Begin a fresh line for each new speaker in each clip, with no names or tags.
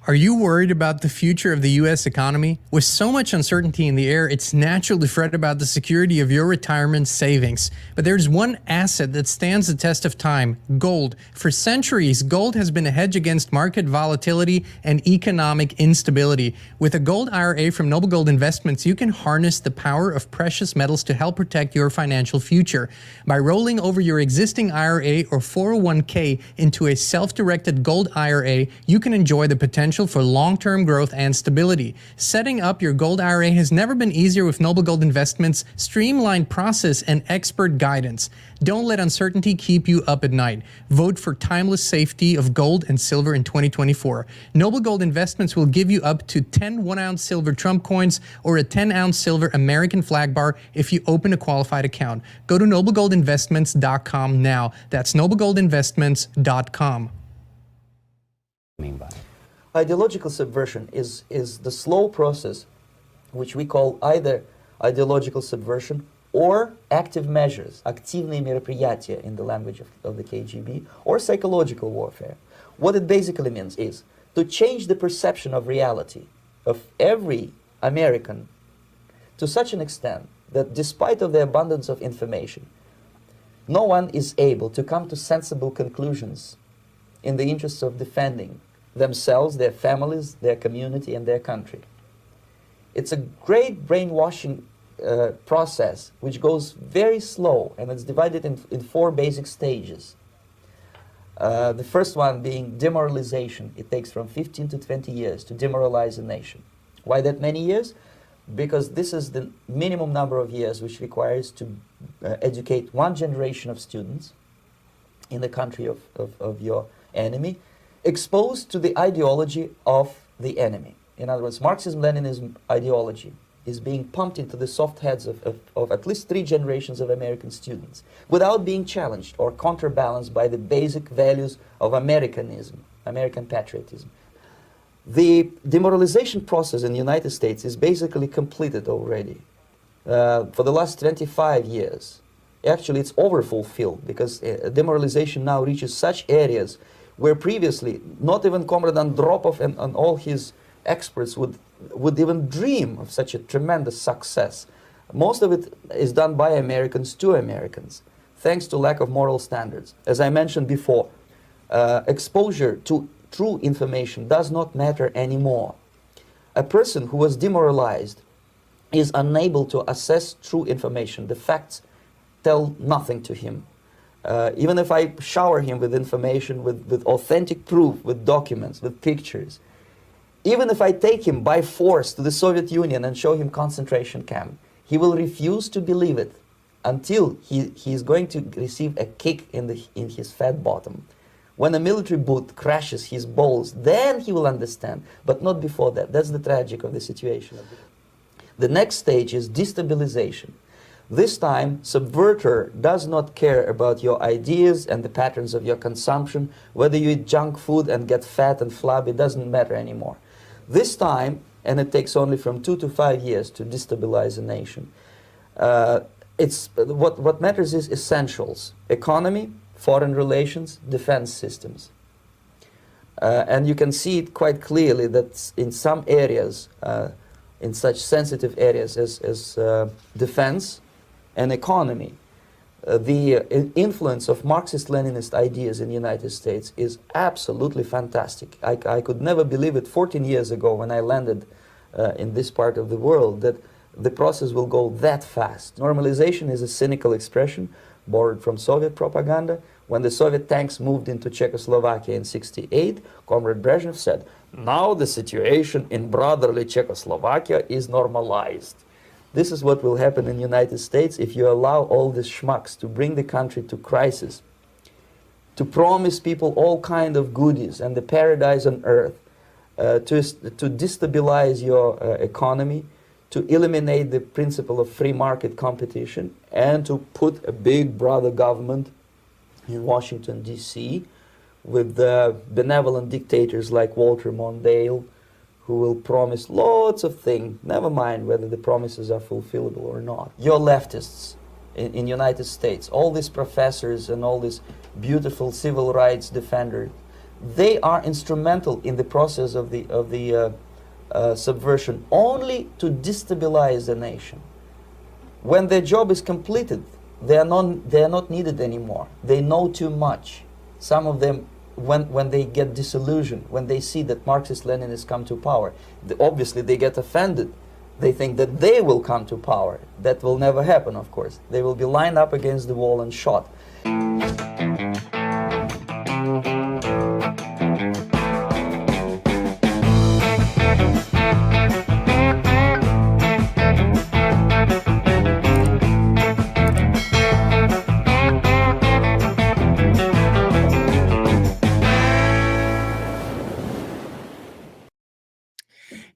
Are you worried about the future of the U.S. economy? With so much uncertainty in the air, it's natural to fret about the security of your retirement savings. But there's one asset that stands the test of time: gold. For centuries, gold has been a hedge against market volatility and economic instability. With a gold IRA from Noble Gold Investments, you can harness the power of precious metals to help protect your financial future. By rolling over your existing IRA or 401k into a self-directed gold IRA, you can enjoy the potential for long-term growth and stability. Setting up your gold IRA has never been easier with Noble Gold Investments' streamlined process and expert guidance. Don't let uncertainty keep you up at night. Vote for timeless safety of gold and silver in 2024. Noble Gold Investments will give you up to 10 1-ounce silver Trump coins or a 10-ounce silver American flag bar if you open a qualified account. Go to noblegoldinvestments.com now. That's noblegoldinvestments.com.
Ideological subversion is the slow process which we call either ideological subversion or active measures, активные мероприятия in the language of the KGB, or psychological warfare. What it basically means is to change the perception of reality of every American to such an extent that despite of the abundance of information, no one is able to come to sensible conclusions in the interests of defending themselves, their families, their community, and their country. It's a great brainwashing process which goes very slow, and it's divided in 4 basic stages. The first one being demoralization. It takes from 15 to 20 years to demoralize a nation. Why that many years? Because this is the minimum number of years which requires to educate one generation of students in the country of your enemy, exposed to the ideology of the enemy. In other words, Marxism-Leninism ideology is being pumped into the soft heads of at least 3 generations of American students without being challenged or counterbalanced by the basic values of Americanism, American patriotism. The demoralization process in the United States is basically completed already. For the last 25 years, actually it's overfulfilled, because demoralization now reaches such areas where previously not even Comrade Andropov and all his experts would even dream of such a tremendous success. Most of it is done by Americans to Americans, thanks to lack of moral standards. As I mentioned before, exposure to true information does not matter anymore. A person who was demoralized is unable to assess true information. The facts tell nothing to him. Even if I shower him with information, with authentic proof, with documents, with pictures, even if I take him by force to the Soviet Union and show him concentration camp, he will refuse to believe it until he is going to receive a kick in his fat bottom. When a military boot crashes his balls, then he will understand, but not before that. That's the tragic of the situation. The next stage is destabilization. This time, subverter does not care about your ideas and the patterns of your consumption. Whether you eat junk food and get fat and flabby, it doesn't matter anymore. This time, and it takes only from 2 to 5 years to destabilize a nation, what matters is essentials: economy, foreign relations, defense systems. And you can see it quite clearly that in some areas, in such sensitive areas as defense and economy, the influence of Marxist-Leninist ideas in the United States is absolutely fantastic. I could never believe it 14 years ago when I landed in this part of the world that the process will go that fast. Normalization is a cynical expression borrowed from Soviet propaganda. When the Soviet tanks moved into Czechoslovakia in '68, Comrade Brezhnev said, "Now the situation in brotherly Czechoslovakia is normalized." This is what will happen in the United States if you allow all these schmucks to bring the country to crisis, to promise people all kind of goodies and the paradise on earth, to destabilize your economy, to eliminate the principle of free market competition, and to put a big brother government in Washington, D.C., with benevolent dictators like Walter Mondale, who will promise lots of things, never mind whether the promises are fulfillable or not. Your leftists in United States, all these professors and all these beautiful civil rights defenders, they are instrumental in the process of the subversion only to destabilize the nation. When their job is completed, they are not needed anymore. They know too much. Some of them, when they get disillusioned, when they see that Marxist-Leninists come to power, obviously they get offended. They think that they will come to power. That will never happen, of course. They will be lined up against the wall and shot.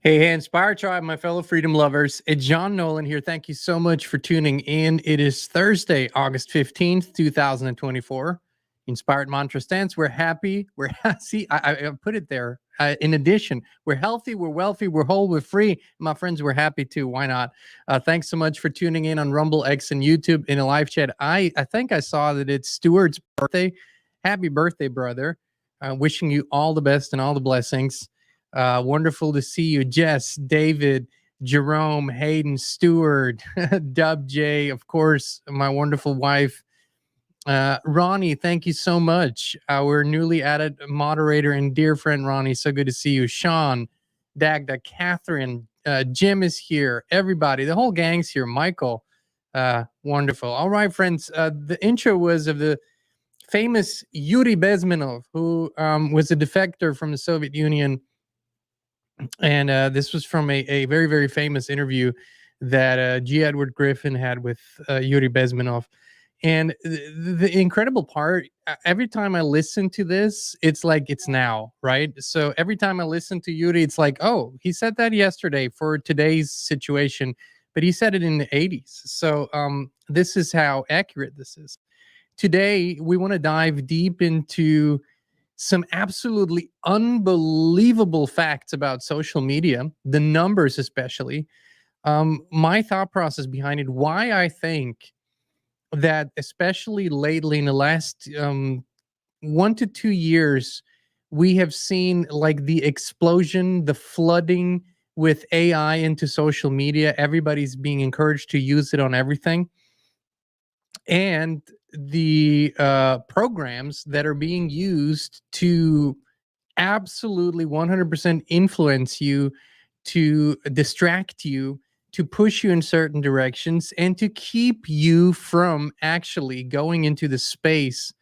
Hey, Inspire Tribe, my fellow freedom lovers. It's John Nolan here. Thank you so much for tuning in. It is Thursday, August 15th, 2024. Inspired Mantra Stance. We're happy. We're see, I put it there. In addition, we're healthy, we're wealthy, we're whole, we're free. My friends, we're happy too. Why not? Thanks so much for tuning in on Rumble, X, and YouTube in a live chat. I think I saw that it's Stuart's birthday. Happy birthday, brother. Wishing you all the best and all the blessings. Wonderful to see you, Jess, David, Jerome, Hayden, Stewart, Dub J, of course, my wonderful wife, Ronnie. Thank you so much, our newly added moderator and dear friend Ronnie. So good to see you, Sean, Dagda, Catherine, Jim is here, everybody, the whole gang's here. Michael, wonderful. All right, friends. The intro was of the famous Yuri Bezmenov, who was a defector from the Soviet Union. And this was from a very, very famous interview that G. Edward Griffin had with Yuri Bezmenov. And the incredible part, every time I listen to this, it's like it's now, right? So every time I listen to Yuri, it's like, oh, he said that yesterday for today's situation, but he said it in the 80s. So this is how accurate this is. Today, we want to dive deep into some absolutely unbelievable facts about social media, the numbers especially, my thought process behind it, why I think that especially lately in the last 1 to 2 years, we have seen like the explosion, the flooding with AI into social media. Everybody's being encouraged to use it on everything. And the programs that are being used to absolutely 100% influence you, to distract you, to push you in certain directions, and to keep you from actually going into the space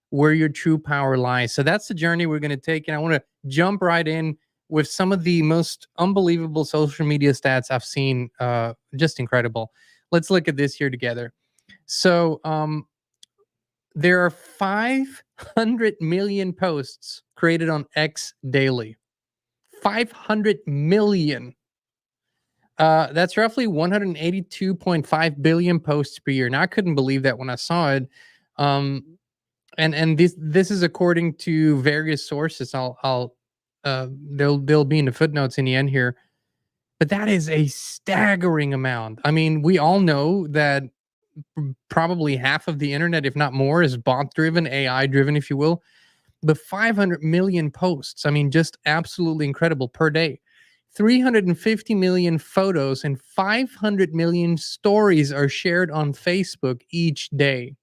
where your true power lies. So that's the journey we're going to take. And I want to jump right in with some of the most unbelievable social media stats I've seen. Just incredible. Let's look at this here together. So there are 500 million posts created on X daily. 500 million. That's roughly 182.5 billion posts per year. Now, I couldn't believe that when I saw it. And this is according to various sources. They'll be in the footnotes in the end here. But that is a staggering amount. I mean, we all know that probably half of the internet, if not more, is bot-driven, AI-driven, if you will. But 500 million posts, I mean, just absolutely incredible per day. 350 million photos and 500 million stories are shared on Facebook each day.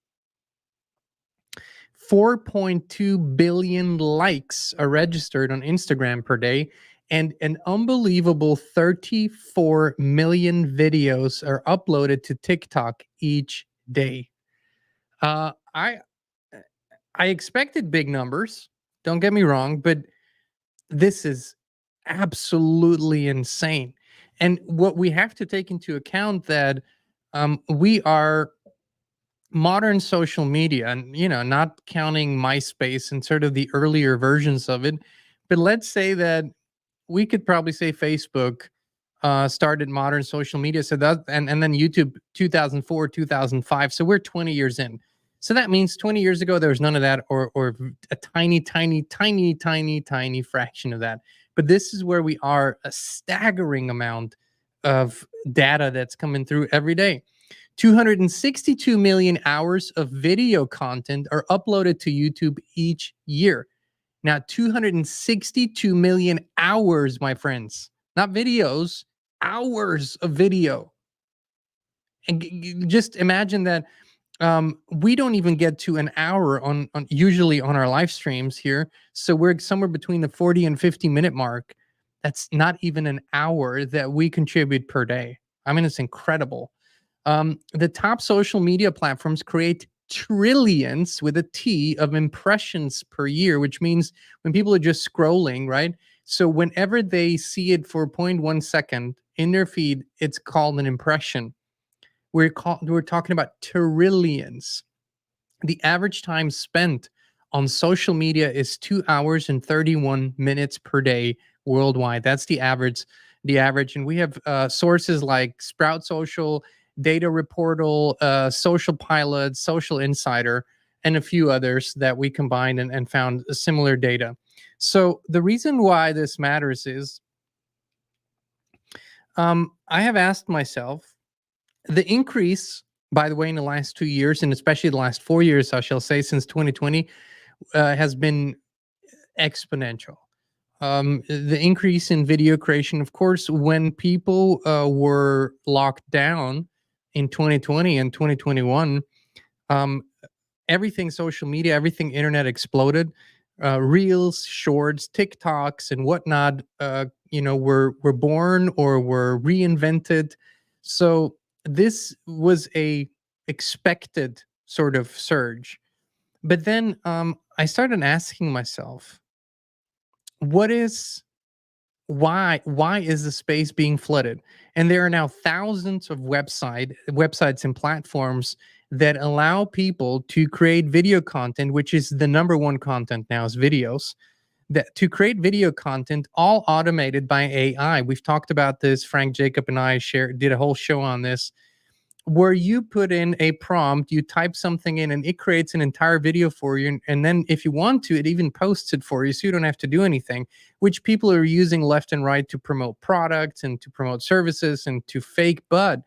4.2 billion likes are registered on Instagram per day, and an unbelievable 34 million videos are uploaded to TikTok each day. I expected big numbers, don't get me wrong, but this is absolutely insane. And what we have to take into account that we are modern social media, and not counting MySpace and sort of the earlier versions of it, but let's say that we could probably say Facebook started modern social media. So that, and then YouTube 2004, 2005. So we're 20 years in. So that means 20 years ago, there was none of that, or a tiny fraction of that. But this is where we are, a staggering amount of data that's coming through every day. 262 million hours of video content are uploaded to YouTube each year. Now, 262 million hours, my friends, not videos, hours of video. And just imagine that we don't even get to an hour on usually on our live streams here. So we're somewhere between the 40 and 50-minute mark. That's not even an hour that we contribute per day. I mean, it's incredible. The top social media platforms create trillions with a T of impressions per year, which means when people are just scrolling, right? So whenever they see it for 0.1 second in their feed, it's called an impression. We're talking about trillions. The average time spent on social media is 2 hours and 31 minutes per day worldwide. That's the average. And we have sources like Sprout Social, Data Reportal, Social Pilot, Social Insider, and a few others that we combined and found similar data. So the reason why this matters is I have asked myself, the increase, by the way, in the last 2 years, and especially the last 4 years, I shall say, since 2020, has been exponential. The increase in video creation, of course, when people were locked down in 2020 and 2021, um, everything social media, everything internet exploded. Reels, shorts, TikToks, and whatnot, were born or were reinvented. So this was a expected sort of surge. But then I started asking myself, what is why is the space being flooded? And there are now thousands of websites and platforms that allow people to create video content, which is the number one content now is videos. That to create video content, all automated by AI. We've talked about this. Frank Jacob and I did a whole show on this, where you put in a prompt, you type something in, and it creates an entire video for you. And then if you want to, it even posts it for you, so you don't have to do anything, which people are using left and right to promote products and to promote services and to fake. But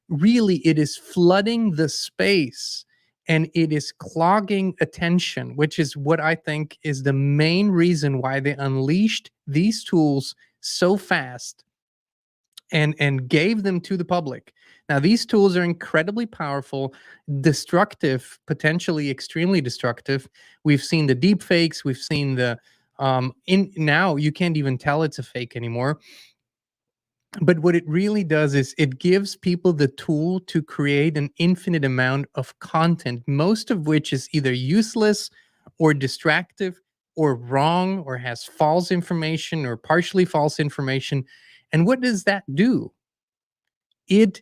really, it is flooding the space and it is clogging attention, which is what I think is the main reason why they unleashed these tools so fast and gave them to the public. Now, these tools are incredibly powerful, destructive, potentially extremely destructive. We've seen the deep fakes. We've seen the now you can't even tell it's a fake anymore. But what it really does is it gives people the tool to create an infinite amount of content, most of which is either useless or distractive or wrong or has false information or partially false information. And what does that do? It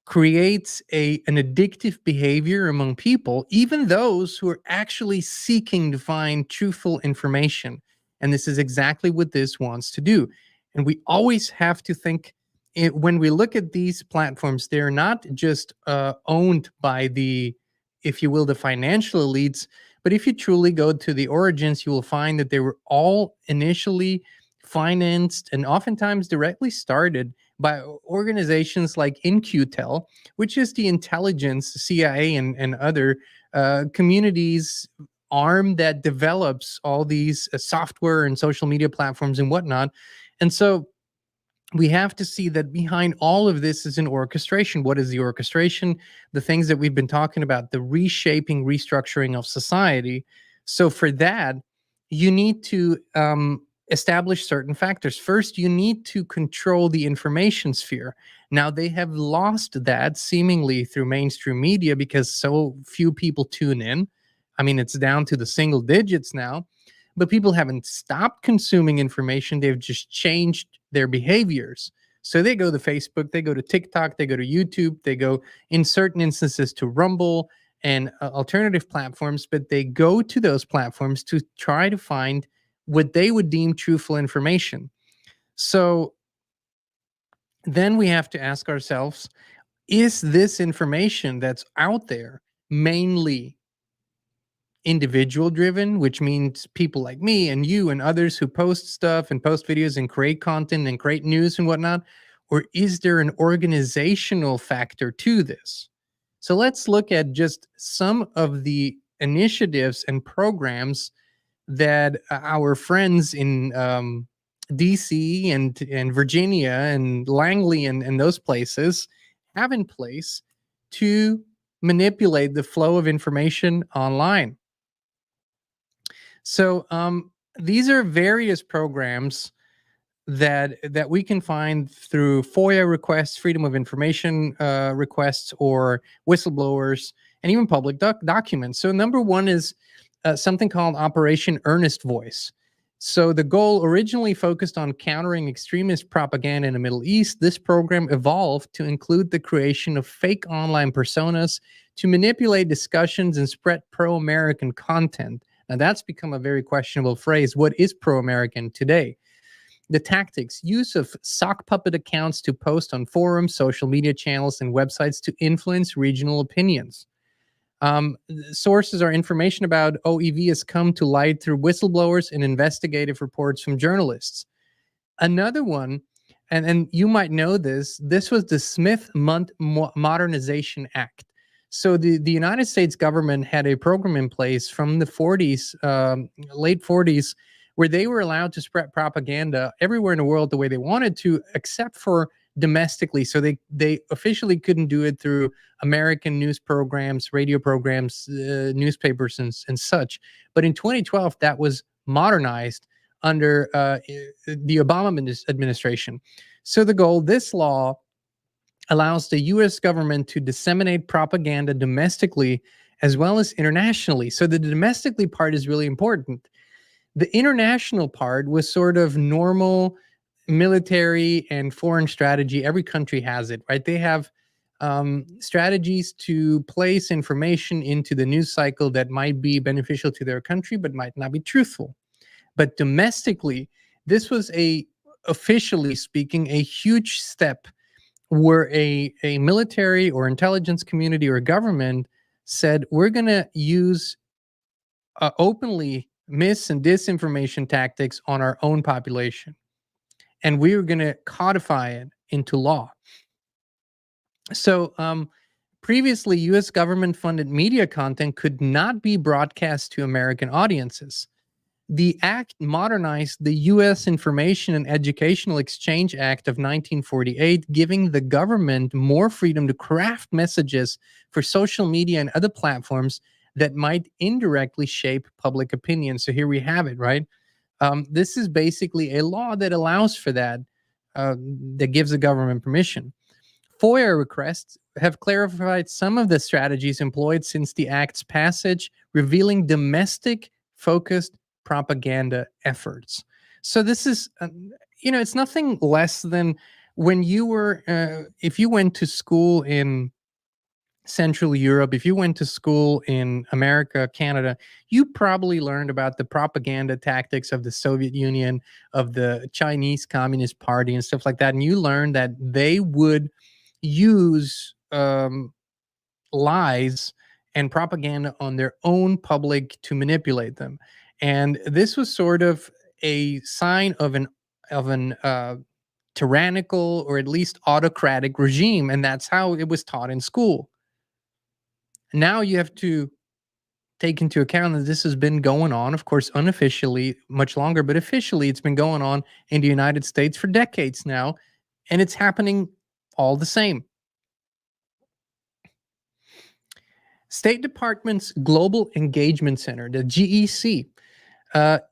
creates an addictive behavior among people, even those who are actually seeking to find truthful information. And this is exactly what this wants to do. And we always have to think when we look at these platforms, they're not just owned by the, if you will, the financial elites. But if you truly go to the origins, you will find that they were all initially financed and oftentimes directly started by organizations like In-Q-Tel, which is the intelligence, CIA, and other communities arm that develops all these software and social media platforms and whatnot. And so we have to see that behind all of this is an orchestration. What is the orchestration? The things that we've been talking about, the reshaping, restructuring of society. So for that, you need to establish certain factors. First, you need to control the information sphere. Now, they have lost that seemingly through mainstream media because so few people tune in. I mean, it's down to the single digits now, but people haven't stopped consuming information. They've just changed their behaviors. So they go to Facebook, they go to TikTok, they go to YouTube, they go in certain instances to Rumble and alternative platforms, but they go to those platforms to try to find what they would deem truthful information. So then we have to ask ourselves, is this information that's out there mainly individual driven, which means people like me and you and others who post stuff and post videos and create content and create news and whatnot? Or is there an organizational factor to this? So let's look at just some of the initiatives and programs that our friends in DC and Virginia and Langley and those places have in place to manipulate the flow of information online. So these are various programs that we can find through FOIA requests, Freedom of Information requests, or whistleblowers, and even public documents. So number one is something called Operation Earnest Voice. So the goal originally focused on countering extremist propaganda in the Middle East. This program evolved to include the creation of fake online personas to manipulate discussions and spread pro-American content. Now that's become a very questionable phrase. What is pro-American today? The tactics: use of sock puppet accounts to post on forums, social media channels, and websites to influence regional opinions. Sources are information about OEV has come to light through whistleblowers and investigative reports from journalists. Another one, and you might know this was the Smith-Mundt Modernization Act. So the United States government had a program in place from the 40s, late 40s, where they were allowed to spread propaganda everywhere in the world the way they wanted to, except for domestically. So they officially couldn't do it through American news programs, radio programs, newspapers, and such. But in 2012, that was modernized under the Obama administration. So the goal: this law allows the U.S. government to disseminate propaganda domestically as well as internationally. So the domestically part is really important. The international part was sort of normal military and foreign strategy. Every country has it, right? They have strategies to place information into the news cycle that might be beneficial to their country, but might not be truthful. But domestically, this was officially speaking, a huge step where a military or intelligence community or government said, we're going to use openly mis and disinformation tactics on our own population, and we are going to codify it into law. So previously, U.S. government-funded media content could not be broadcast to American audiences. The act modernized the U.S. Information and Educational Exchange Act of 1948, giving the government more freedom to craft messages for social media and other platforms that might indirectly shape public opinion. So here we have it, right? This is basically a law that allows for that, that gives the government permission. FOIA requests have clarified some of the strategies employed since the act's passage, revealing domestic-focused propaganda efforts. So this is, it's nothing less than when you were, if you went to school in Central Europe, if you went to school in America, Canada, you probably learned about the propaganda tactics of the Soviet Union, of the Chinese Communist Party and stuff like that. And you learned that they would use lies and propaganda on their own public to manipulate them. And this was sort of a sign of an tyrannical or at least autocratic regime. And that's how it was taught in school. Now you have to take into account that this has been going on, of course, unofficially much longer, but officially it's been going on in the United States for decades now, and it's happening all the same. State Department's Global Engagement Center, the GEC,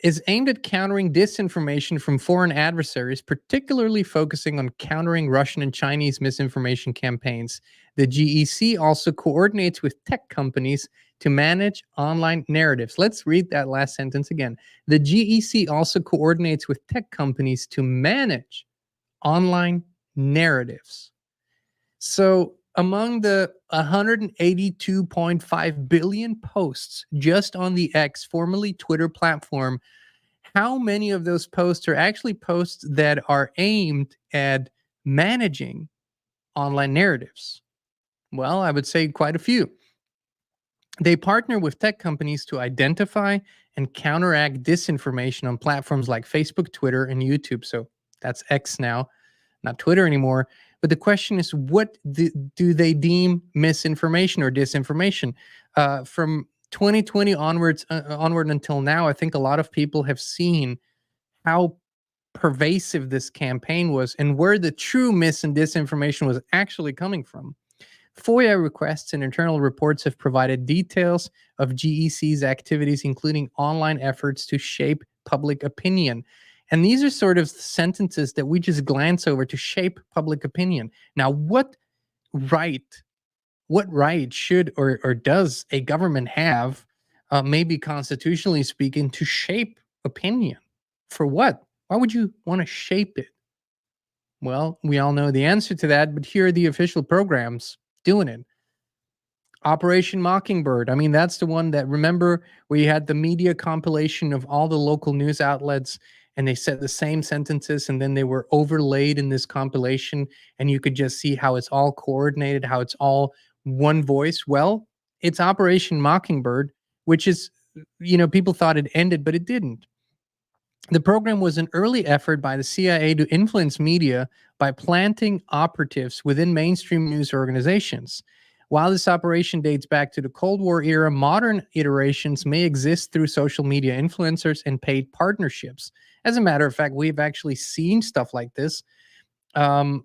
is aimed at countering disinformation from foreign adversaries, particularly focusing on countering Russian and Chinese misinformation campaigns. The GEC also coordinates with tech companies to manage online narratives. Let's read that last sentence again. The GEC also coordinates with tech companies to manage online narratives. So among the 182.5 billion posts just on the X, formerly Twitter platform, how many of those posts are actually posts that are aimed at managing online narratives? Well, I would say quite a few. They partner with tech companies to identify and counteract disinformation on platforms like Facebook, Twitter, and YouTube. So that's X now, not Twitter anymore. But the question is, what do they deem misinformation or disinformation? From 2020 onwards, onward until now, I think a lot of people have seen how pervasive this campaign was and where the true mis and disinformation was actually coming from. FOIA requests and internal reports have provided details of GEC's activities, including online efforts to shape public opinion. And these are sort of sentences that we just glance over: to shape public opinion. Now, right, what right should or does a government have, maybe constitutionally speaking, to shape opinion? For what? Why would you want to shape it? Well, we all know the answer to that, but here are the official programs doing it. Operation Mockingbird. I mean, that's the one that, remember, where you had the media compilation of all the local news outlets and they said the same sentences and then they were overlaid in this compilation and you could just see how it's all coordinated, how it's all one voice. Well, it's Operation Mockingbird, which is, people thought it ended, but it didn't. The program was an early effort by the CIA to influence media by planting operatives within mainstream news organizations. While this operation dates back to the Cold War era, modern iterations may exist through social media influencers and paid partnerships. As a matter of fact, we've actually seen stuff like this,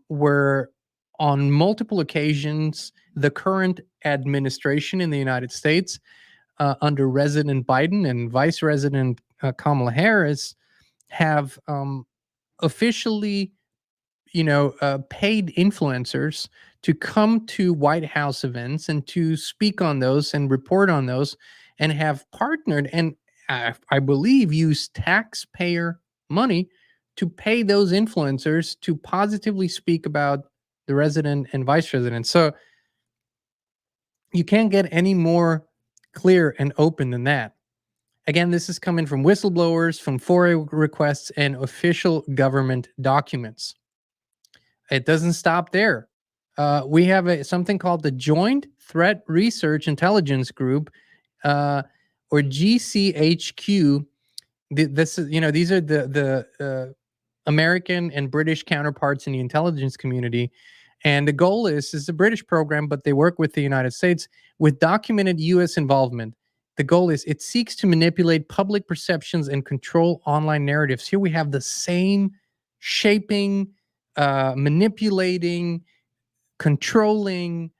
where on multiple occasions, the current administration in the United States, under President Biden and Vice President Kamala Harris, have officially, paid influencers to come to White House events and to speak on those and report on those, and have partnered and I believe use taxpayer money to pay those influencers to positively speak about the resident and vice president. So you can't get any more clear and open than that. Again, this is coming from whistleblowers, from FOIA requests, and official government documents. It doesn't stop there. We have something called the Joint Threat Research Intelligence Group, or GCHQ. This is, these are the American and British counterparts in the intelligence community. And the goal is a British program, but they work with the United States with documented U.S. involvement. The goal is it seeks to manipulate public perceptions and control online narratives. Here we have the same shaping, manipulating, controlling.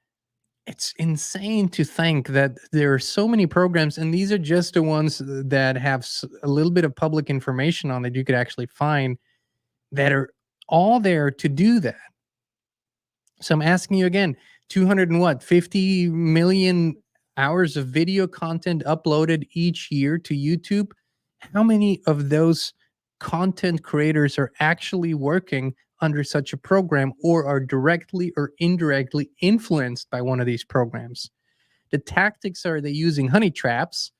It's insane to think that there are so many programs, and these are just the ones that have a little bit of public information on that you could actually find, that are all there to do that. So I'm asking you again, 50 million hours of video content uploaded each year to YouTube. How many of those content creators are actually working under such a program or are directly or indirectly influenced by one of these programs? The tactics are they using honey traps,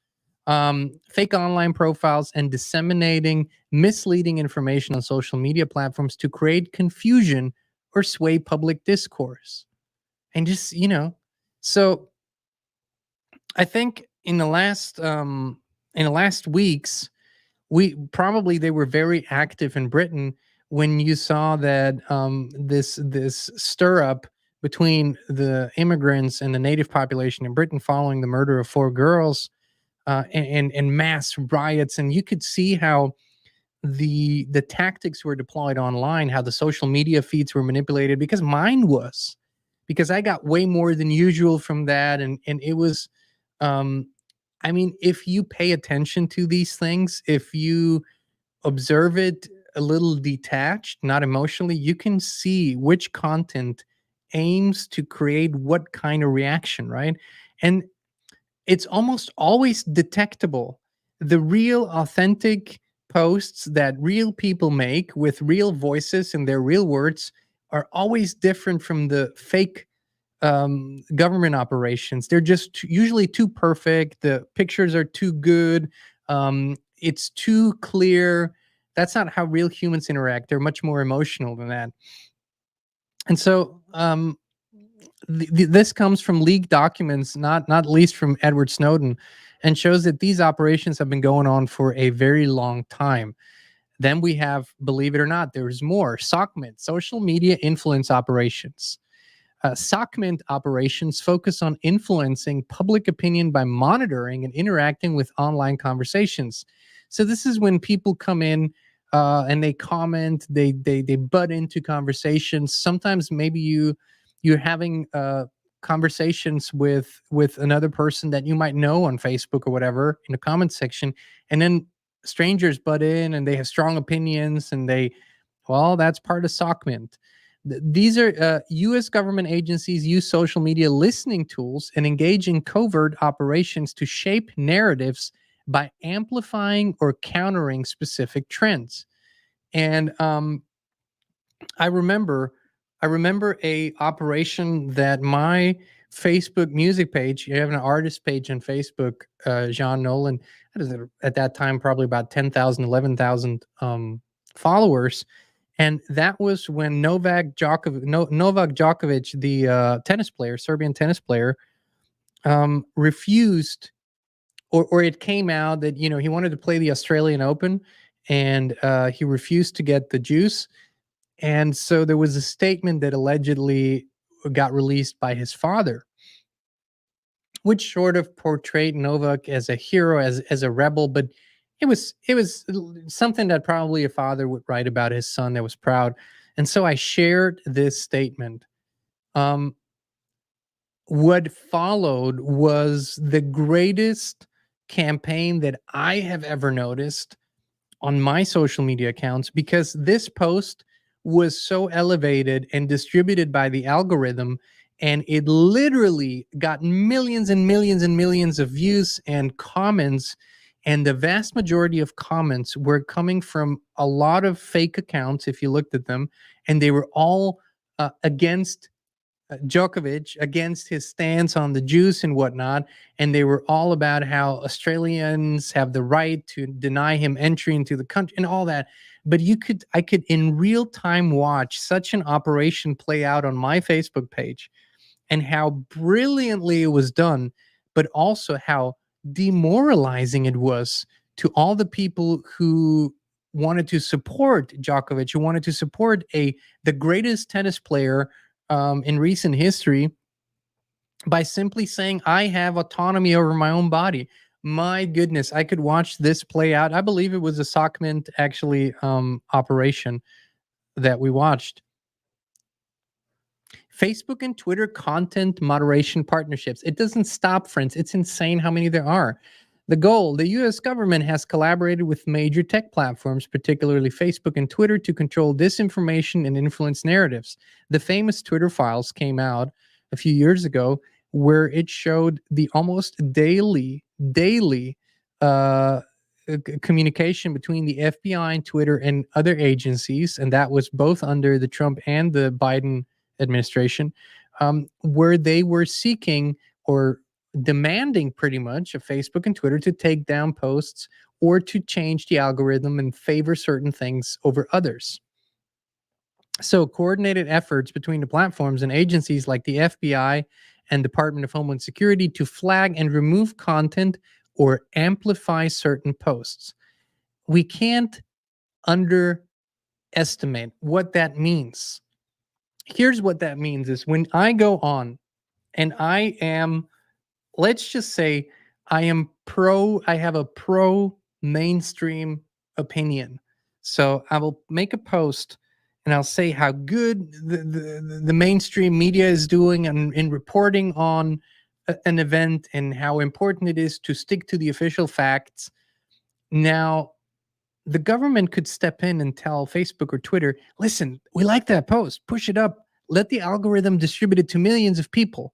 fake online profiles, and disseminating misleading information on social media platforms to create confusion or sway public discourse. And just, so I think in the last weeks, they were very active in Britain when you saw that this stir up between the immigrants and the native population in Britain following the murder of 4 girls, and mass riots. And you could see how the tactics were deployed online, how the social media feeds were manipulated, because I got way more than usual from that. And it was, if you pay attention to these things, if you observe it a little detached, not emotionally, you can see which content aims to create what kind of reaction, right? And it's almost always detectable. The real, authentic posts that real people make with real voices and their real words are always different from the fake government operations. They're just usually too perfect. The pictures are too good. It's too clear. That's not how real humans interact. They're much more emotional than that. And so this comes from leaked documents, not least from Edward Snowden, and shows that these operations have been going on for a very long time. Then we have, believe it or not, there's more. SOCMID, social media influence operations. SOCMINT operations focus on influencing public opinion by monitoring and interacting with online conversations. So this is when people come in and they comment, they butt into conversations. Sometimes maybe you're having conversations with another person that you might know on Facebook or whatever in the comments section, and then strangers butt in and they have strong opinions, and well, that's part of SOCMINT. These are U.S. government agencies use social media listening tools and engage in covert operations to shape narratives by amplifying or countering specific trends. And I remember a operation that my Facebook music page. You have an artist page on Facebook, Jean Nolan. At that time probably about 10,000, 11,000 followers. And that was when Novak Djokovic, the tennis player, Serbian tennis player, refused, or it came out that he wanted to play the Australian Open, and he refused to get the juice. And so there was a statement that allegedly got released by his father, which sort of portrayed Novak as a hero, as a rebel, but it was something that probably a father would write about his son that was proud. And so I shared this statement. What followed was the greatest campaign that I have ever noticed on my social media accounts, because this post was so elevated and distributed by the algorithm, and it literally got millions and millions and millions of views and comments. And the vast majority of comments were coming from a lot of fake accounts, if you looked at them, and they were all against Djokovic, against his stance on the juice and whatnot. And they were all about how Australians have the right to deny him entry into the country and all that. But I could in real time watch such an operation play out on my Facebook page, and how brilliantly it was done, but also how demoralizing it was to all the people who wanted to support Djokovic, who wanted to support the greatest tennis player in recent history, by simply saying, I have autonomy over my own body. My goodness, I could watch this play out. I believe it was a SOCMINT actually operation that we watched. Facebook and Twitter content moderation partnerships. It doesn't stop, friends. It's insane how many there are. The goal: the US government has collaborated with major tech platforms, particularly Facebook and Twitter, to control disinformation and influence narratives. The famous Twitter files came out a few years ago, where it showed the almost daily communication between the FBI and Twitter and other agencies, and that was both under the Trump and the Biden administration, where they were seeking or demanding pretty much of Facebook and Twitter to take down posts or to change the algorithm and favor certain things over others. So coordinated efforts between the platforms and agencies like the FBI and Department of Homeland Security to flag and remove content or amplify certain posts. We can't underestimate what that means. Here's what that means: is when I go on and I am, let's just say I have a pro mainstream opinion. So I will make a post and I'll say how good the mainstream media is doing in reporting on an event, and how important it is to stick to the official facts. Now, the government could step in and tell Facebook or Twitter, listen, we like that post, push it up, let the algorithm distribute it to millions of people.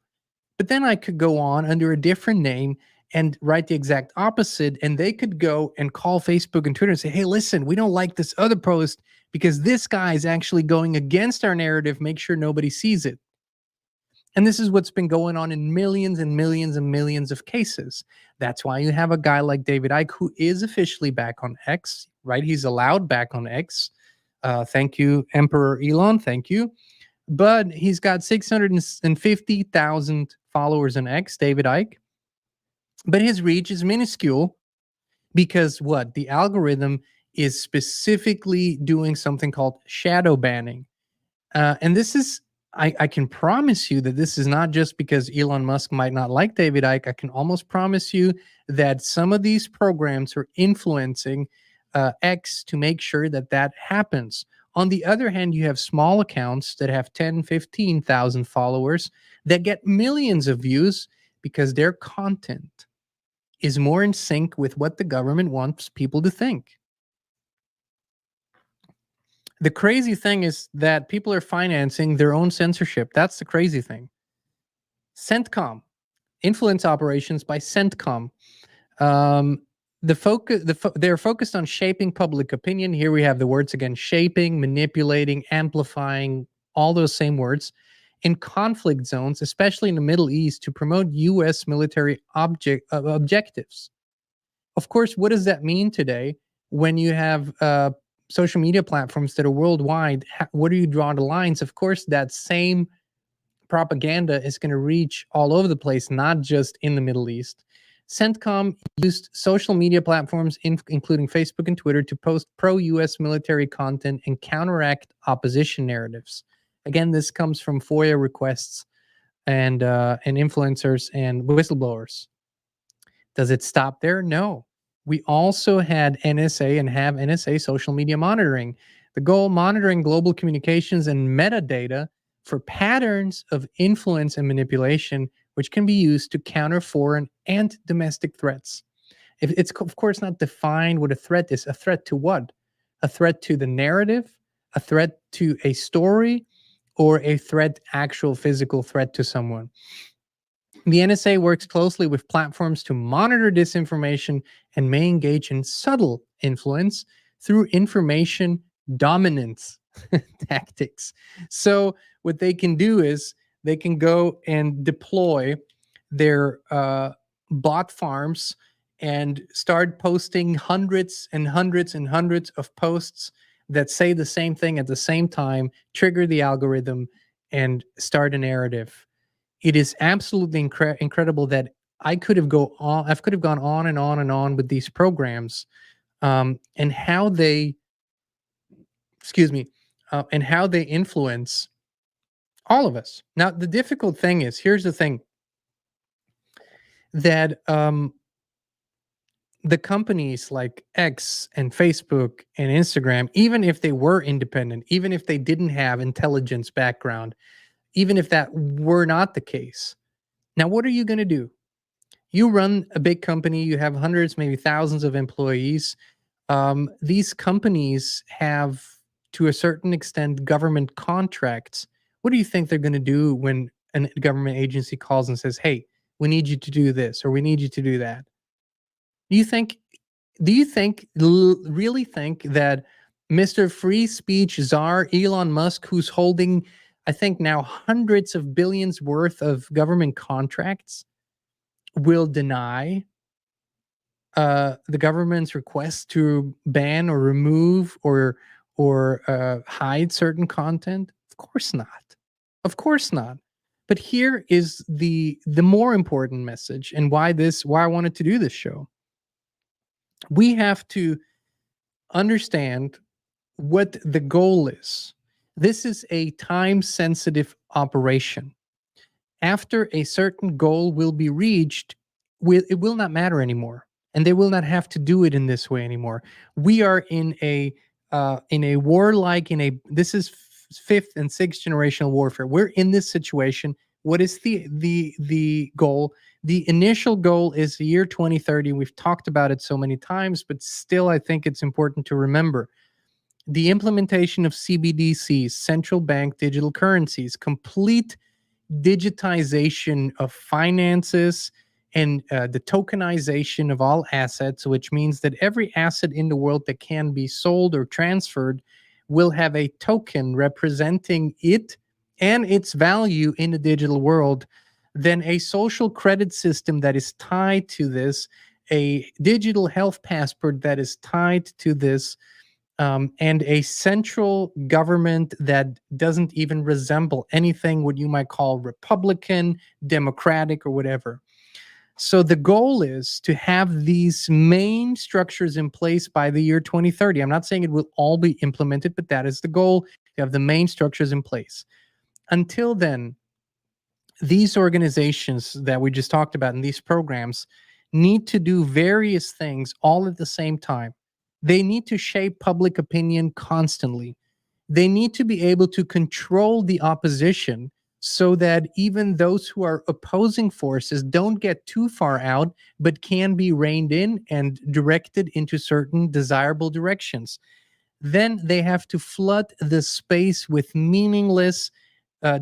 But then I could go on under a different name and write the exact opposite, and they could go and call Facebook and Twitter and say, hey, listen, we don't like this other post because this guy is actually going against our narrative. Make sure nobody sees it. And this is what's been going on in millions and millions and millions of cases. That's why you have a guy like David Icke, who is officially back on X, right? He's allowed back on X. Thank you, Emperor Elon. Thank you. But he's got 650,000 followers on X, David Icke. But his reach is minuscule because what? The algorithm is specifically doing something called shadow banning. And this is I can promise you that this is not just because Elon Musk might not like David Icke. I can almost promise you that some of these programs are influencing X to make sure that that happens. On the other hand, you have small accounts that have 10, 15,000 followers that get millions of views because their content is more in sync with what the government wants people to think. The crazy thing is that people are financing their own censorship. That's the crazy thing. CENTCOM, influence operations by CENTCOM. They're focused on shaping public opinion. Here we have the words again: shaping, manipulating, amplifying, all those same words in conflict zones, especially in the Middle East, to promote U.S. military objectives. Of course, what does that mean today when you have social media platforms that are worldwide? Where do you draw the lines? Of course, that same propaganda is going to reach all over the place, not just in the Middle East. CENTCOM used social media platforms, including Facebook and Twitter, to post pro-U.S. military content and counteract opposition narratives. Again, this comes from FOIA requests and influencers and whistleblowers. Does it stop there? No. We also had NSA and have NSA social media monitoring. The goal: monitoring global communications and metadata for patterns of influence and manipulation, which can be used to counter foreign and domestic threats. It's of course not defined what a threat is. A threat to what? A threat to the narrative, a threat to a story, or a threat, actual physical threat to someone. The NSA works closely with platforms to monitor disinformation and may engage in subtle influence through information dominance tactics. So what they can do is they can go and deploy their bot farms and start posting hundreds and hundreds and hundreds of posts that say the same thing at the same time, trigger the algorithm, and start a narrative. It is absolutely incredible that I could have gone on and on and on with these programs, and how they, and how they influence all of us. Now, the difficult thing is, here's the thing, that the companies like X and Facebook and Instagram, even if they were independent, even if they didn't have intelligence background, even if that were not the case, now what are you going to do? You run a big company, you have hundreds, maybe thousands of employees. These companies have, to a certain extent, government contracts. What do you think they're going to do when a government agency calls and says, hey, we need you to do this, or we need you to do that? Do you think, really think that Mr. Free Speech czar Elon Musk, who's holding, I think now, hundreds of billions worth of government contracts, will deny the government's request to ban or remove or hide certain content? Of course not. Of course not. But here is the more important message, and why I wanted to do this show. We have to understand what the goal is. This is a time-sensitive operation. After a certain goal will be reached, it will not matter anymore, and they will not have to do it in this way anymore. We are in a warlike, this is fifth and sixth generational warfare. We're in this situation. What is the goal? The initial goal is the year 2030. We've talked about it so many times, but still I think it's important to remember. The implementation of CBDCs, central bank digital currencies, complete digitization of finances, and the tokenization of all assets, which means that every asset in the world that can be sold or transferred will have a token representing it and its value in the digital world. Then a social credit system that is tied to this, a digital health passport that is tied to this, and a central government that doesn't even resemble anything what you might call Republican, Democratic, or whatever. So the goal is to have these main structures in place by the year 2030. I'm not saying it will all be implemented, but that is the goal, to have the main structures in place. Until then, these organizations that we just talked about in these programs need to do various things all at the same time. They need to shape public opinion constantly. They need to be able to control the opposition so that even those who are opposing forces don't get too far out, but can be reined in and directed into certain desirable directions. Then they have to flood the space with meaningless,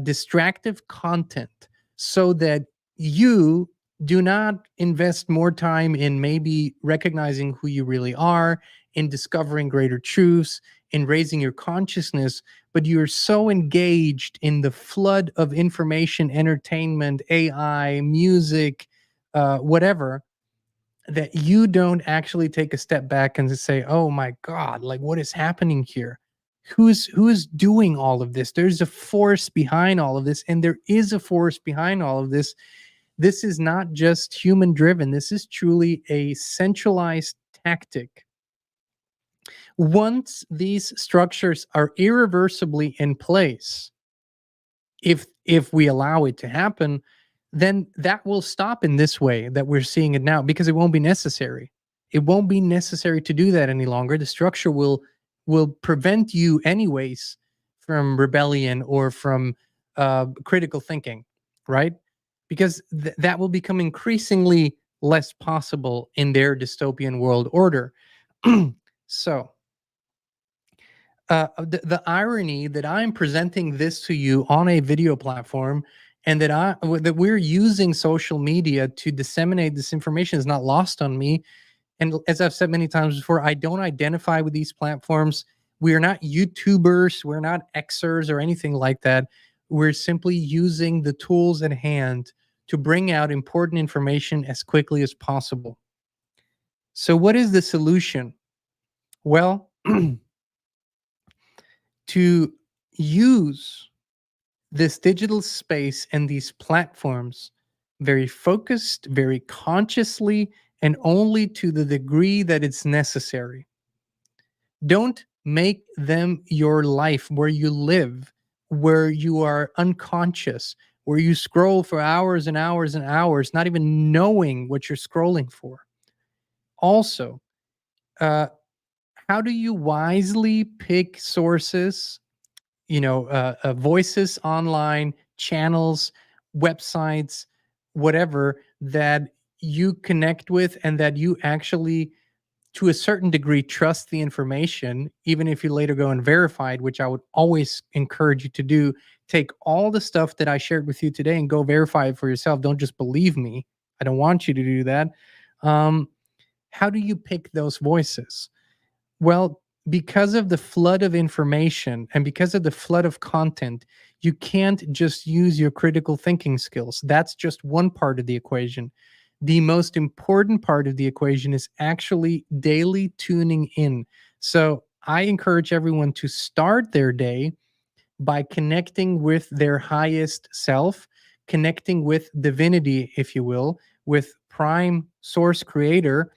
distractive content so that you do not invest more time in maybe recognizing who you really are, in discovering greater truths, in raising your consciousness, but you're so engaged in the flood of information, entertainment, AI, music, whatever, that you don't actually take a step back and say, "Oh my God, like what is happening here? Who's doing all of this? There's a force behind all of this, and there is a force behind all of this. This is not just human driven. This is truly a centralized tactic." Once these structures are irreversibly in place, if we allow it to happen, then that will stop in this way that we're seeing it now, because it won't be necessary. It won't be necessary to do that any longer. The structure will prevent you anyways from rebellion or from critical thinking, right? Because that will become increasingly less possible in their dystopian world order. So the irony that I'm presenting this to you on a video platform, and that we're using social media to disseminate this information, is not lost on me. And as I've said many times before, I don't identify with these platforms. We are not YouTubers, we're not Xers or anything like that. We're simply using the tools at hand to bring out important information as quickly as possible. So what is the solution? Well, to use this digital space and these platforms very focused, very consciously, and only to the degree that it's necessary. Don't make them your life where you live, where you are unconscious, where you scroll for hours and hours and hours, not even knowing what you're scrolling for. Also, uh, how do you wisely pick sources, voices online, channels, websites, whatever, that you connect with and that you actually, to a certain degree, trust the information, even if you later go and verify it, which I would always encourage you to do. Take all the stuff that I shared with you today and go verify it for yourself. Don't just believe me. I don't want you to do that. How do you pick those voices? Well, because of the flood of information and because of the flood of content, you can't just use your critical thinking skills. That's just one part of the equation. The most important part of the equation is actually daily tuning in. So I encourage everyone to start their day by connecting with their highest self, connecting with divinity, if you will, with prime source creator,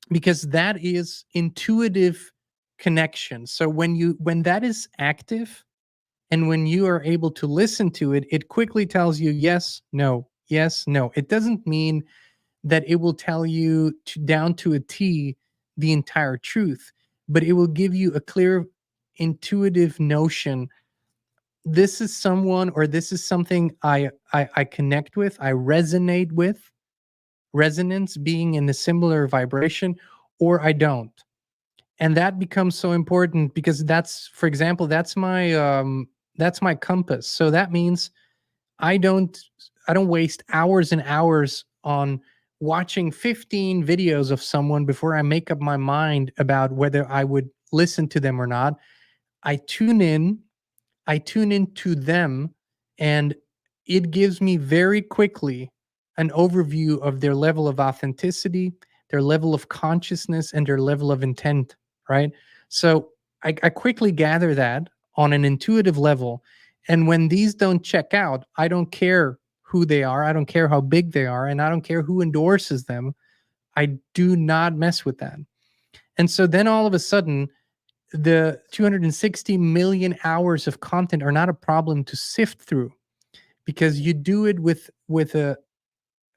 because that is intuitive connection. So when that is active and when you are able to listen to it, it quickly tells you yes, no, yes, no. It doesn't mean that it will tell you down to a T the entire truth, but it will give you a clear intuitive notion. This is someone, or this is something I connect with, I resonate with, resonance being in a similar vibration, or I don't. And that becomes so important because that's, for example, that's my compass. So that means I don't I don't waste hours and hours on watching 15 videos of someone before I make up my mind about whether I would listen to them or not. I tune in, I tune into them, and it gives me very quickly an overview of their level of authenticity, their level of consciousness, and their level of intent, right? So I quickly gather that on an intuitive level. And when these don't check out, I don't care who they are, I don't care how big they are, and I don't care who endorses them. I do not mess with that. And so then all of a sudden, the 260 million hours of content are not a problem to sift through, because you do it with a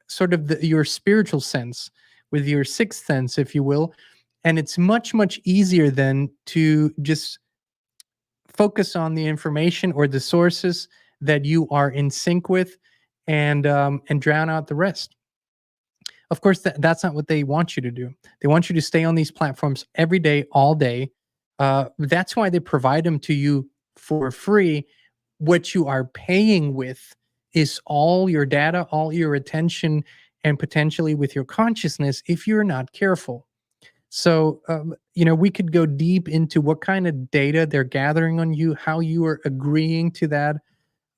sort of your spiritual sense, with your sixth sense, if you will. And it's much easier than to just focus on the information or the sources that you are in sync with, and drown out the rest. Of course, that's not what they want you to do. They want you to stay on these platforms every day, all day. That's why they provide them to you for free. What you are paying with is all your data, all your attention, and potentially with your consciousness if you're not careful. So, we could go deep into what kind of data they're gathering on you, how you are agreeing to that.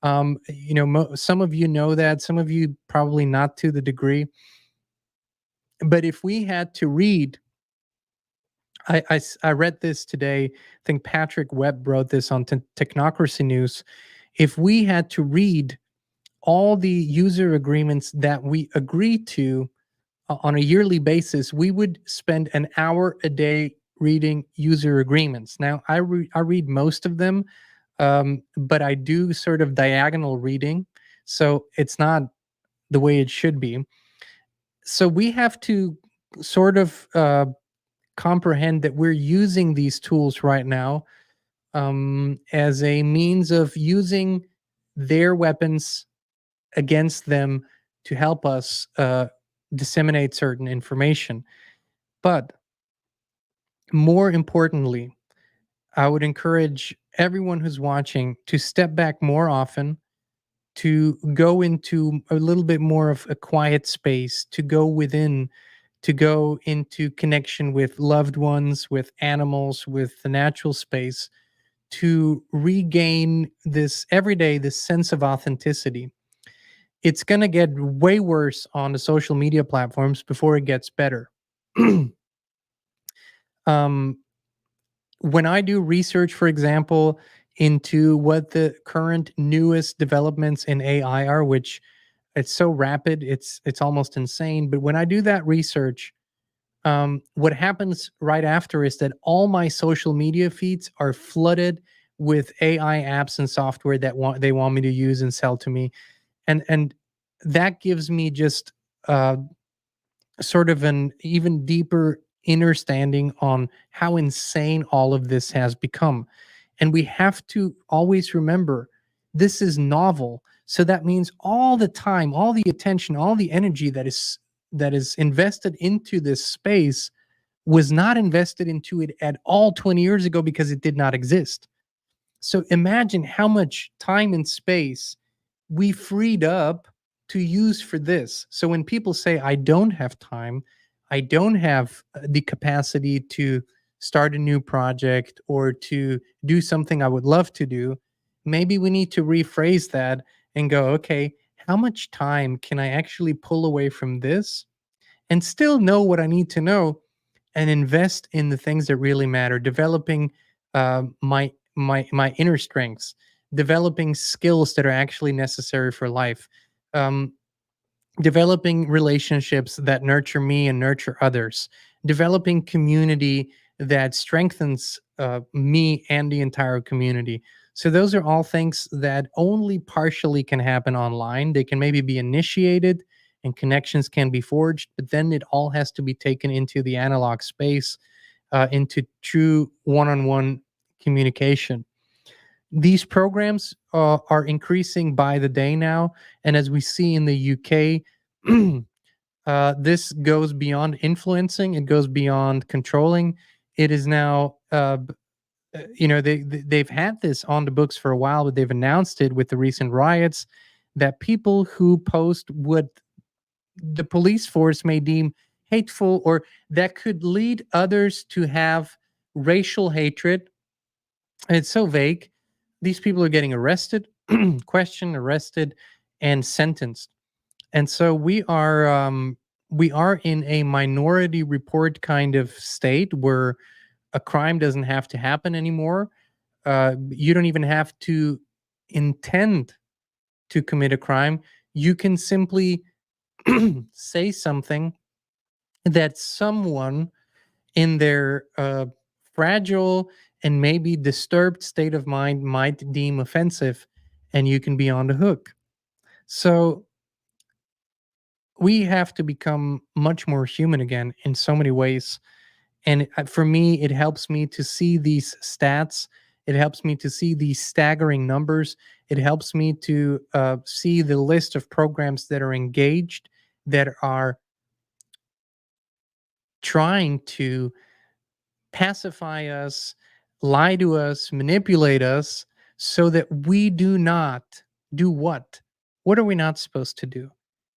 Some of you know that, some of you probably not to the degree. But if we had to read, I read this today. I think Patrick Webb wrote this on Technocracy News. If we had to read all the user agreements that we agree to on a yearly basis, we would spend an hour a day reading user agreements. Now, I read most of them, but I do sort of diagonal reading, so it's not the way it should be. So we have to sort of comprehend that we're using these tools right now as a means of using their weapons against them to help us disseminate certain information. But more importantly, I would encourage everyone who's watching to step back more often, to go into a little bit more of a quiet space, to go within, to go into connection with loved ones, with animals, with the natural space, to regain this every day, this sense of authenticity. It's going to get way worse on the social media platforms before it gets better. um, when I do research, for example, into what the current newest developments in AI are, which it's so rapid, it's almost insane. But when I do that research, what happens right after is that all my social media feeds are flooded with AI apps and software that they want me to use and sell to me, and that gives me just uh, sort of an even deeper understanding on how insane all of this has become. And we have to always remember this is novel. So that means all the time, all the attention, all the energy that is invested into this space was not invested into it at all 20 years ago because it did not exist. So imagine how much time and space we freed up to use for this. So when people say, I don't have time, I don't have the capacity to start a new project or to do something I would love to do, maybe we need to rephrase that and go, okay, how much time can I actually pull away from this and still know what I need to know and invest in the things that really matter, developing my inner strengths, developing skills that are actually necessary for life, um, developing relationships that nurture me and nurture others, developing community that strengthens me and the entire community. So those are all things that only partially can happen online. They can maybe be initiated and connections can be forged, but then it all has to be taken into the analog space, into true one-on-one communication. These programs are increasing by the day now, and as we see in the UK, this goes beyond influencing. It goes beyond controlling. It is now, they've had this on the books for a while, but they've announced it with the recent riots that people who post what the police force may deem hateful or that could lead others to have racial hatred. It's so vague. These people are getting arrested, questioned, arrested, and sentenced. And so we are in a minority report kind of state where a crime doesn't have to happen anymore. You don't even have to intend to commit a crime. You can simply say something that someone in their fragile and maybe disturbed state of mind might deem offensive, and you can be on the hook. So we have to become much more human again in so many ways. And for me, it helps me to see these stats. It helps me to see these staggering numbers. It helps me to see the list of programs that are engaged, that are trying to pacify us, lie to us, manipulate us, so that we do not do what? What are we not supposed to do?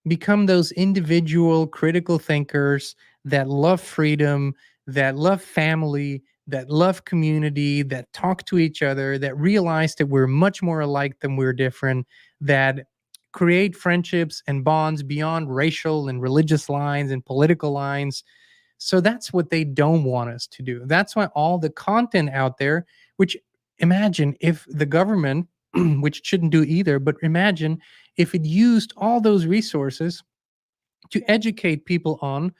Become those individual critical thinkers that love freedom, that love family, that love community, that talk to each other, that realize that we're much more alike than we're different, that create friendships and bonds beyond racial and religious lines and political lines. So that's what they don't want us to do. That's why all the content out there, which, imagine if the government, which shouldn't do either, but imagine if it used all those resources to educate people on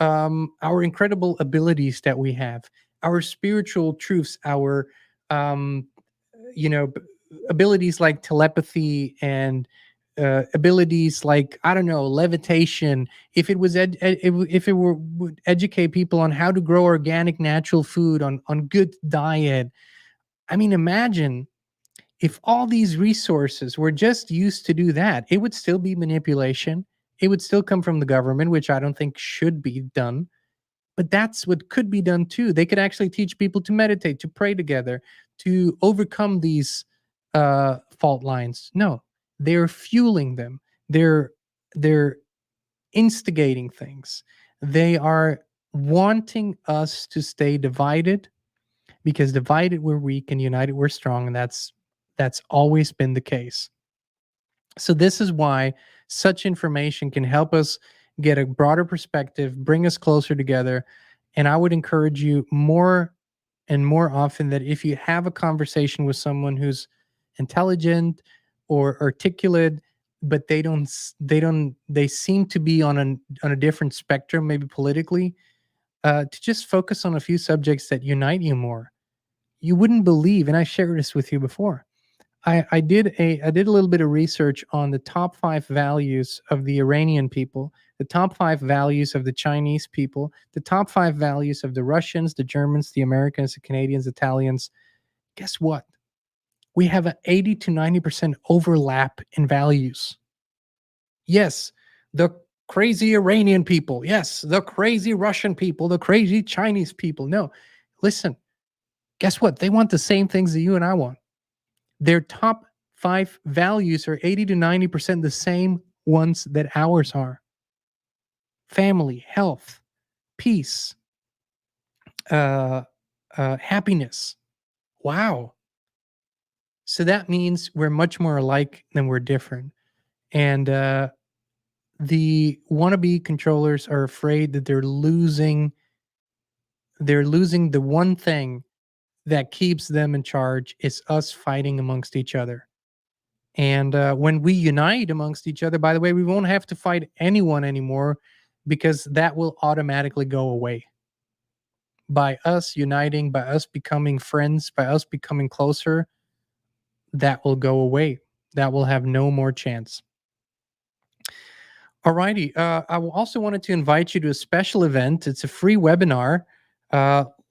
our incredible abilities that we have, our spiritual truths, our um, you know b- abilities like telepathy and abilities like, I don't know, levitation. If it was if it were would educate people on how to grow organic natural food, on good diet. I mean, imagine if all these resources were just used to do that. It would still be manipulation. It would still come from the government, which I don't think should be done. But that's what could be done too. They could actually teach people to meditate, to pray together, to overcome these fault lines. No, they're fueling them. They're instigating things. They are wanting us to stay divided, because divided we're weak and united we're strong, and that's always been the case. So this is why such information can help us get a broader perspective, bring us closer together. And I would encourage you more and more often that if you have a conversation with someone who's intelligent or articulate, but they seem to be on a different spectrum, maybe politically, to just focus on a few subjects that unite you more. You wouldn't believe, and I shared this with you before. I did a little bit of research on the top 5 values of the Iranian people, the top 5 values of the Chinese people, the top 5 values of the Russians, the Germans, the Americans, the Canadians, Italians. Guess what? We have an 80 to 90% overlap in values. Yes, the crazy Iranian people. Yes, the crazy Russian people, the crazy Chinese people. No, listen, guess what? They want the same things that you and I want. Their top 5 values are 80 to 90% the same ones that ours are: family, health, peace, uh, happiness. Wow. So that means we're much more alike than we're different. And the wannabe controllers are afraid that they're losing the one thing that keeps them in charge, is us fighting amongst each other. And when we unite amongst each other, by the way, we won't have to fight anyone anymore, because that will automatically go away. By us uniting, by us becoming friends, by us becoming closer, that will go away. That will have no more chance. Alrighty. Also wanted to invite you to a special event. It's a free webinar.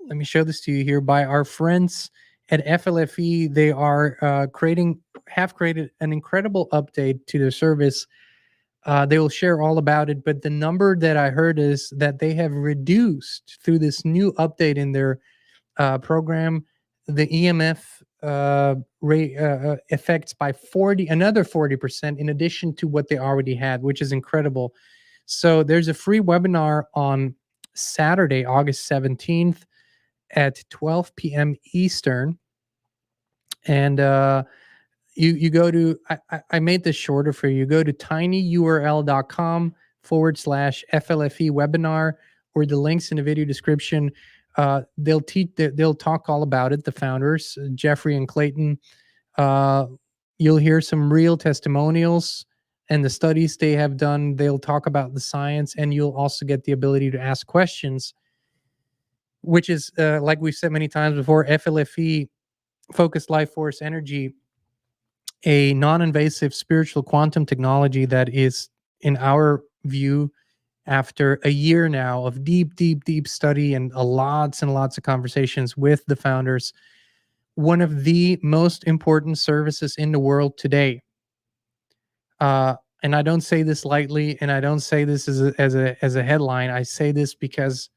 Let me show this to you here. By our friends at FLFE, they are have created an incredible update to their service. They will share all about it. But the number that I heard is that they have reduced, through this new update in their program, the EMF effects by another 40%, in addition to what they already had, which is incredible. So there's a free webinar on Saturday, August 17th at 12 p.m. Eastern. And you go to, I made this shorter for you. Go to tinyurl.com/FLFE webinar, or the links in the video description. They'll talk all about it. The founders, Jeffrey and Clayton. You'll hear some real testimonials and the studies they have done. They'll talk about the science, and you'll also get the ability to ask questions. which is, like we've said many times before, FLFE, Focused Life Force Energy, a non-invasive spiritual quantum technology that is, in our view, after a year now of deep, deep, deep study and lots and lots of conversations with the founders, one of the most important services in the world today. And I don't say this lightly, and I don't say this as a headline. I say this because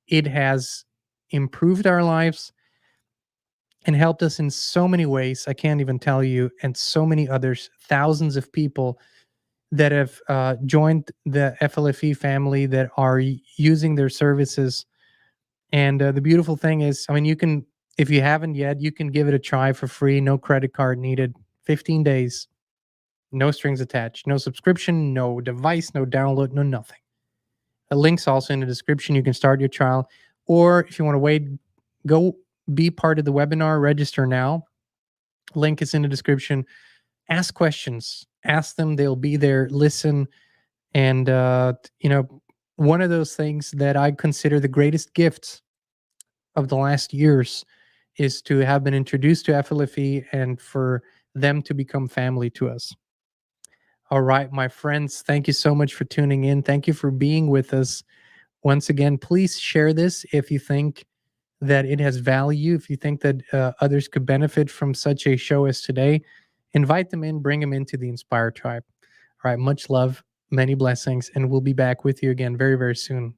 it has improved our lives and helped us in so many ways. I can't even tell you, and so many others, thousands of people that have joined the FLFE family that are using their services. And the beautiful thing is, I mean, you can, if you haven't yet, you can give it a try for free, no credit card needed, 15 days, no strings attached, no subscription, no device, no download, no nothing. The link's also in the description. You can start your trial. Or if you want to wait, go be part of the webinar, register now. Link is in the description. Ask questions, ask them, they'll be there, listen. And, one of those things that I consider the greatest gifts of the last years is to have been introduced to FLFE and for them to become family to us. All right, my friends, thank you so much for tuning in. Thank you for being with us. Once again, please share this if you think that it has value, if you think that others could benefit from such a show as today. Invite them in, bring them into the Inspire Tribe. All right, much love, many blessings, and we'll be back with you again very, very soon.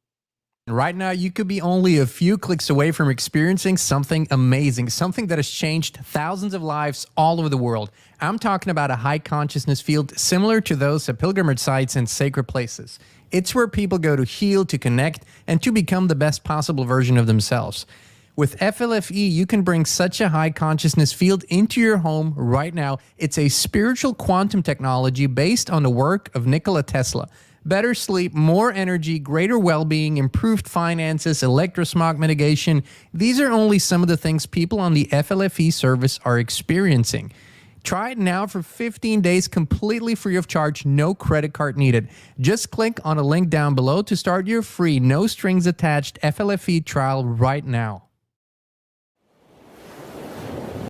Right now, you could be only a few clicks away from experiencing something amazing, something that has changed thousands of lives all over the world. I'm talking about a high consciousness field similar to those at pilgrimage sites and sacred places. It's where people go to heal, to connect, and to become the best possible version of themselves. With FLFE, you can bring such a high consciousness field into your home right now. It's a spiritual quantum technology based on the work of Nikola Tesla. Better sleep, more energy, greater well-being, improved finances, electrosmog mitigation. These are only some of the things people on the FLFE service are experiencing. Try it now for 15 days completely free of charge, no credit card needed. Just click on a link down below to start your free, no strings attached FLFE trial right now.